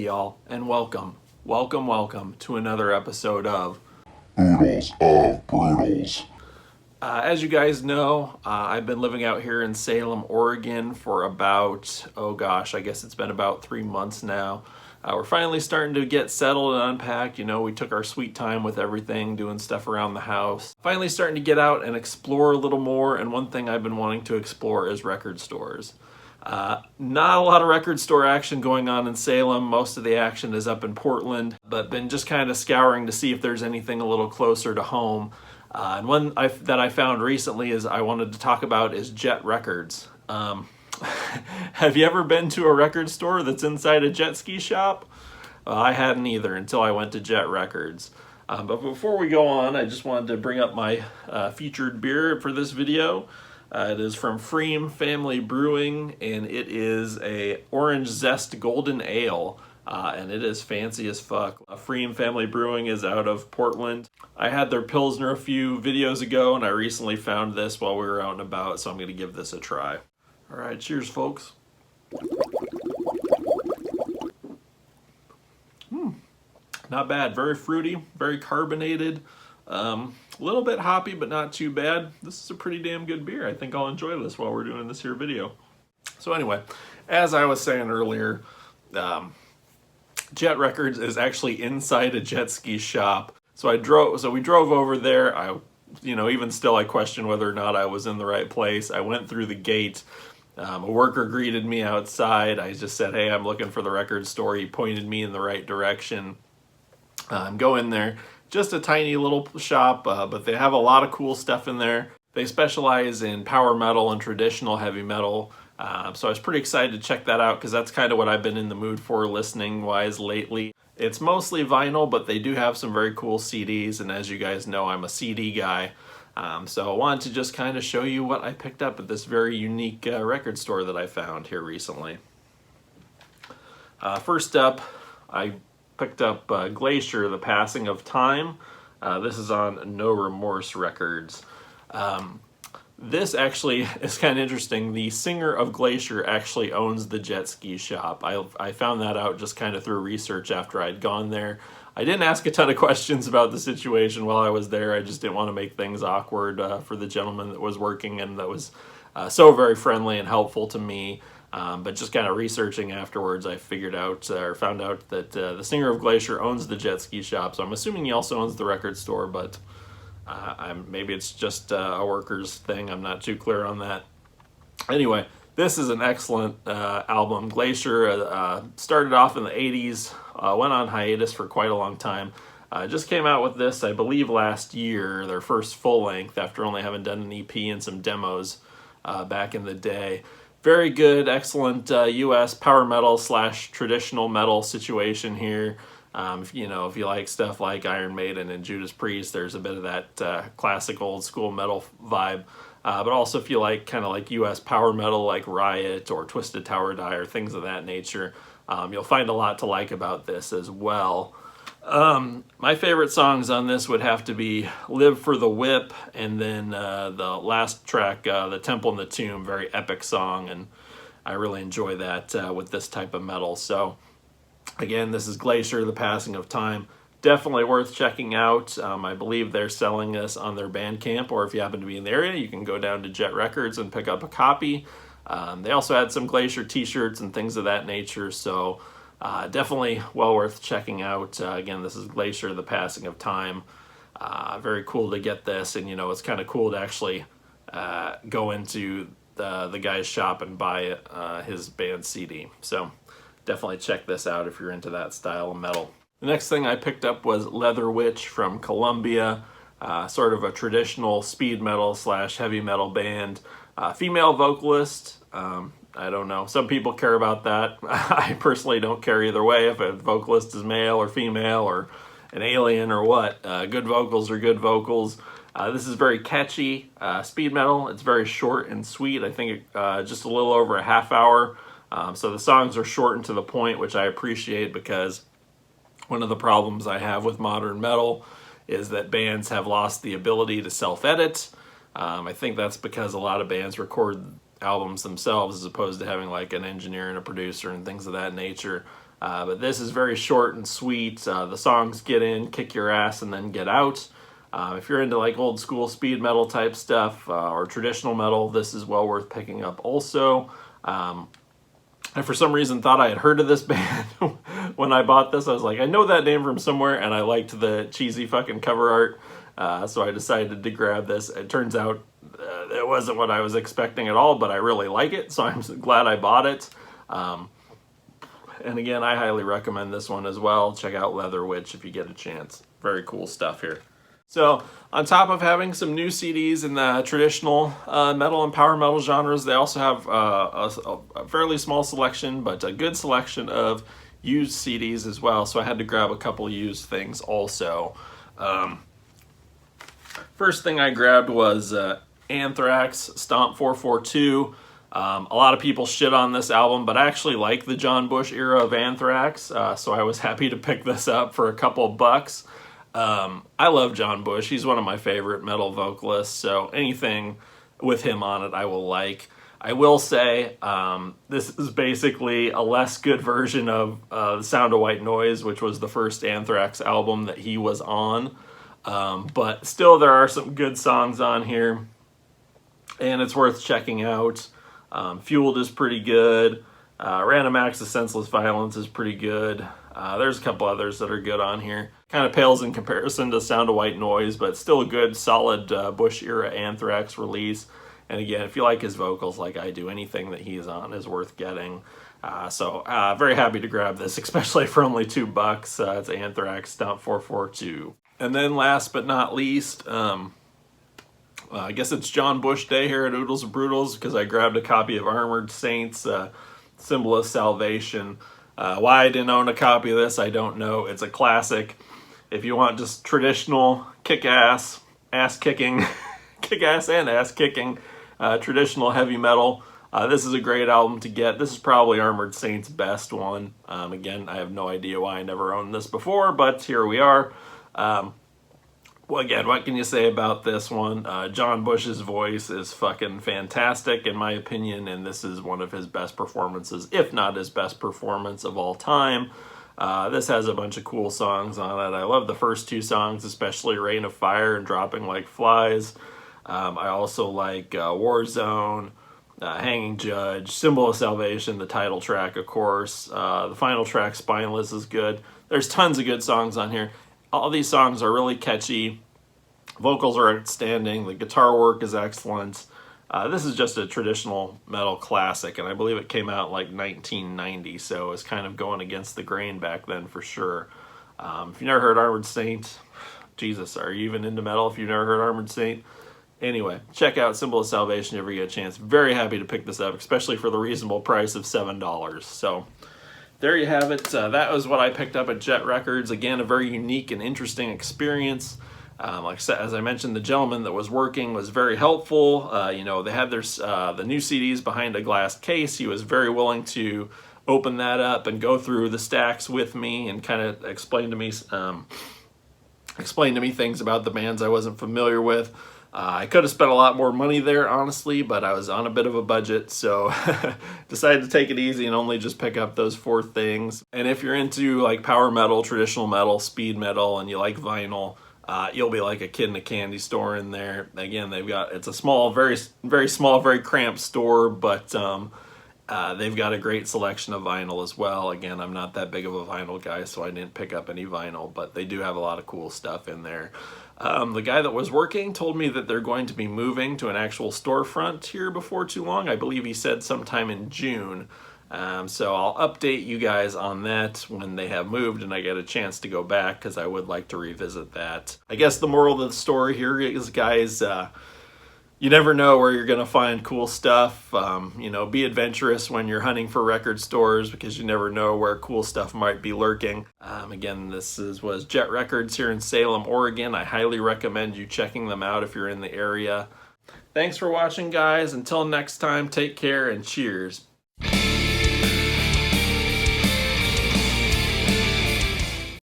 y'all, and welcome to another episode of Oodles of Broodles. As you guys know, I've been living out here in Salem, Oregon for about, I guess it's been about 3 months now. We're finally starting to get settled and unpacked. You know, we took our sweet time with everything, doing stuff around the house. Finally starting to get out and explore a little more, and one thing I've been wanting to explore is record stores. Not a lot of record store action going on in Salem. Most of the action is up in Portland, but been just kind of scouring to see if there's anything a little closer to home. And one that I found recently I wanted to talk about is Jet Records. Have you ever been to a record store that's inside a jet ski shop? I hadn't either until I went to Jet Records. But before we go on, I just wanted to bring up my featured beer for this video. It is from Pfriem Family Brewing, and it is a orange zest golden ale, and it is fancy as fuck. Pfriem Family Brewing is out of Portland. I had their Pilsner a few videos ago, and I recently found this while we were out and about, so I'm going to give this a try. All right, cheers, folks. Not bad. Very fruity, very carbonated. A little bit hoppy, but not too bad. This is a pretty damn good beer. I think I'll enjoy this while we're doing this here video. So anyway, as I was saying earlier, Jet Records is actually inside a jet ski shop. So we drove over there. Even still, I questioned whether or not I was in the right place. I went through the gate. A worker greeted me outside. I just said, "Hey, I'm looking for the record store." He pointed me in the right direction. Go in there. Just a tiny little shop, but they have a lot of cool stuff in there. They specialize in power metal and traditional heavy metal. So I was pretty excited to check that out because that's kind of what I've been in the mood for listening-wise lately. It's mostly vinyl, but they do have some very cool CDs, and as you guys know, I'm a CD guy. So I wanted to just kind of show you what I picked up at this very unique record store that I found here recently. First up, I picked up Glacier, The Passing of Time. This is on No Remorse Records. This actually is kind of interesting. The singer of Glacier actually owns the jet ski shop. I found that out just kind of through research after I'd gone there. I didn't ask a ton of questions about the situation while I was there. I just didn't want to make things awkward for the gentleman that was working and that was so very friendly and helpful to me. But just kind of researching afterwards, I found out that the singer of Glacier owns the jet ski shop. So I'm assuming he also owns the record store, but maybe it's just a worker's thing. I'm not too clear on that. Anyway, this is an excellent album. Glacier started off in the 80s, went on hiatus for quite a long time. Just came out with this, I believe, last year, their first full length after only having done an EP and some demos back in the day. Very good, excellent U.S. power metal / traditional metal situation here. If you like stuff like Iron Maiden and Judas Priest, there's a bit of that classic old school metal vibe. But also if you like kind of like U.S. power metal like Riot or Twisted Tower Die or things of that nature, you'll find a lot to like about this as well. My favorite songs on this would have to be Live for the Whip, and then the last track, The Temple and the Tomb, very epic song, and I really enjoy that with this type of metal. So again, this is Glacier, The Passing of Time. Definitely worth checking out. I believe they're selling this on their Bandcamp, or if you happen to be in the area, you can go down to Jet Records and pick up a copy. They also had some Glacier t-shirts and things of that nature, so definitely well worth checking out. Again, this is Glacier, The Passing of Time. Very cool to get this, and it's kind of cool to actually go into the guy's shop and buy his band CD. So definitely check this out if you're into that style of metal. The next thing I picked up was Leather Witch from Columbia, sort of a traditional speed metal / heavy metal band. Female vocalist. I don't know. Some people care about that. I personally don't care either way if a vocalist is male or female or an alien or what. Good vocals are good vocals. This is very catchy speed metal. It's very short and sweet. I think just a little over a half hour. So the songs are short and to the point, which I appreciate because one of the problems I have with modern metal is that bands have lost the ability to self-edit. I think that's because a lot of bands record albums themselves as opposed to having like an engineer and a producer and things of that nature. But this is very short and sweet. The songs get in, kick your ass, and then get out. If you're into like old school speed metal type stuff or traditional metal, this is well worth picking up also. I for some reason thought I had heard of this band when I bought this. I was like, I know that name from somewhere, and I liked the cheesy fucking cover art. So I decided to grab this. It turns out it wasn't what I was expecting at all, but I really like it, so I'm glad I bought it. And again, I highly recommend this one as well. Check out Leather Witch if you get a chance. Very cool stuff here. So on top of having some new CDs in the traditional metal and power metal genres, they also have a fairly small selection, but a good selection of used CDs as well. So I had to grab a couple used things also. First thing I grabbed was Anthrax, Stomp 442. A lot of people shit on this album, but I actually like the John Bush era of Anthrax, so I was happy to pick this up for a couple bucks. I love John Bush. He's one of my favorite metal vocalists, so anything with him on it I will like. I will say this is basically a less good version of The Sound of White Noise, which was the first Anthrax album that he was on. But still, there are some good songs on here, and it's worth checking out. Fueled is pretty good. Random Acts of Senseless Violence is pretty good. There's a couple others that are good on here. Kind of pales in comparison to Sound of White Noise, but still a good, solid Bush-era Anthrax release. And again, if you like his vocals like I do, anything that he's on is worth getting. So very happy to grab this, especially for only $2. It's Anthrax Stomp 442. And then last but not least, I guess it's John Bush Day here at Oodles and Broodles because I grabbed a copy of Armored Saints, Symbol of Salvation. Why I didn't own a copy of this, I don't know. It's a classic. If you want just traditional kick-ass, ass-kicking, kick-ass and ass-kicking, traditional heavy metal, this is a great album to get. This is probably Armored Saints' best one. Again, I have no idea why I never owned this before, but here we are. Well, again, what can you say about this one? John Bush's voice is fucking fantastic, in my opinion, and this is one of his best performances, if not his best performance of all time. This has a bunch of cool songs on it. I love the first two songs, especially Rain of Fire and Dropping Like Flies. I also like Warzone, Hanging Judge, Symbol of Salvation, the title track, of course. The final track, Spineless, is good. There's tons of good songs on here. All these songs are really catchy. Vocals are outstanding. The guitar work is excellent. This is just a traditional metal classic, and I believe it came out like 1990, so it's kind of going against the grain back then for sure. If you've never heard Armored Saint, Jesus, are you even into metal if you've never heard Armored Saint? Anyway, check out Symbol of Salvation if you get a chance. Very happy to pick this up, especially for the reasonable price of $7. So there you have it. That was what I picked up at Jet Records. Again, a very unique and interesting experience. Like I said, as I mentioned, the gentleman that was working was very helpful. They had their the new CDs behind a glass case. He was very willing to open that up and go through the stacks with me and kind of explain to me things about the bands I wasn't familiar with. I could have spent a lot more money there, honestly, but I was on a bit of a budget, so decided to take it easy and only just pick up those 4 things. And if you're into like power metal, traditional metal, speed metal, and you like vinyl, you'll be like a kid in a candy store in there. Again, it's a small, very, very small, very cramped store, but they've got a great selection of vinyl as well. Again, I'm not that big of a vinyl guy, so I didn't pick up any vinyl, but they do have a lot of cool stuff in there. The guy that was working told me that they're going to be moving to an actual storefront here before too long. I believe he said sometime in June. So I'll update you guys on that when they have moved and I get a chance to go back, because I would like to revisit that. I guess the moral of the story here is, guys, you never know where you're going to find cool stuff. Be adventurous when you're hunting for record stores, because you never know where cool stuff might be lurking. Again, this was Jet Records here in Salem, Oregon. I highly recommend you checking them out if you're in the area. Thanks for watching, guys. Until next time, take care and cheers.